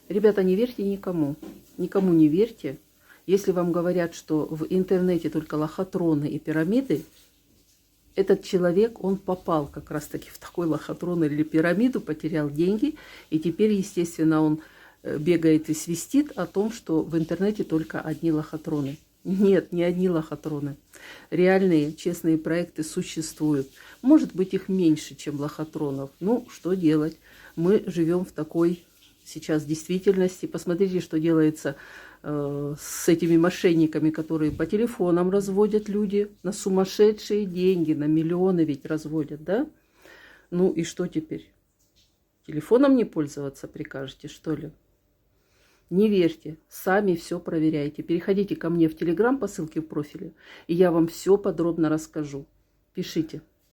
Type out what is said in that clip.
Ребята, не верьте никому. Никому не верьте. Если вам говорят, что в интернете только лохотроны и пирамиды, этот человек, он попал как раз-таки в такой лохотрон или пирамиду, потерял деньги, и теперь, естественно, он бегает и свистит о том, что в интернете только одни лохотроны. Нет, не одни лохотроны. Реальные, честные проекты существуют. Может быть, их меньше, чем лохотронов. Ну, что делать? Мы живем в такой сейчас действительности. Посмотрите, что делается с этими мошенниками, которые по телефонам разводят люди на сумасшедшие деньги, на миллионы ведь разводят, да? Ну и что теперь? Телефоном не пользоваться прикажете, что ли? Не верьте, сами все проверяйте. Переходите ко мне в Телеграм по ссылке в профиле, и я вам все подробно расскажу. Пишите.